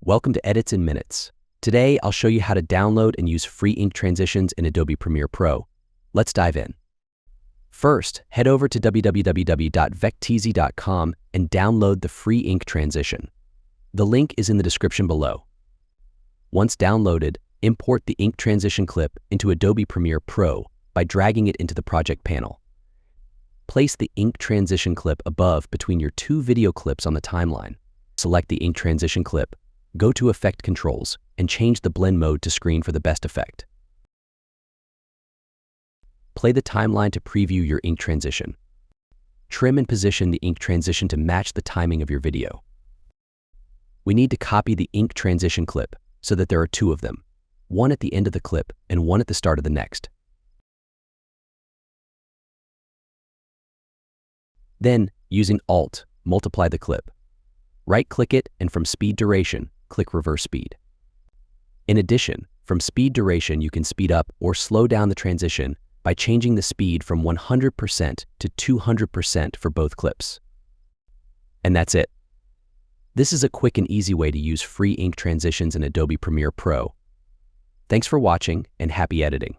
Welcome to Edits in Minutes. Today, I'll show you how to download and use free ink transitions in Adobe Premiere Pro. Let's dive in. First, head over to www.vecteezy.com and download the free ink transition. The link is in the description below. Once downloaded, import the ink transition clip into Adobe Premiere Pro by dragging it into the project panel. Place the ink transition clip above between your two video clips on the timeline. Select the ink transition clip, go to Effect Controls, and change the blend mode to screen for the best effect. Play the timeline to preview your ink transition. Trim and position the ink transition to match the timing of your video. We need to copy the ink transition clip so that there are two of them, one at the end of the clip and one at the start of the next. Then, using Alt, multiply the clip. Right-click it, and from Speed Duration, click Reverse Speed. In addition, from Speed Duration, you can speed up or slow down the transition by changing the speed from 100% to 200% for both clips. And that's it. This is a quick and easy way to use free ink transitions in Adobe Premiere Pro. Thanks for watching, and happy editing.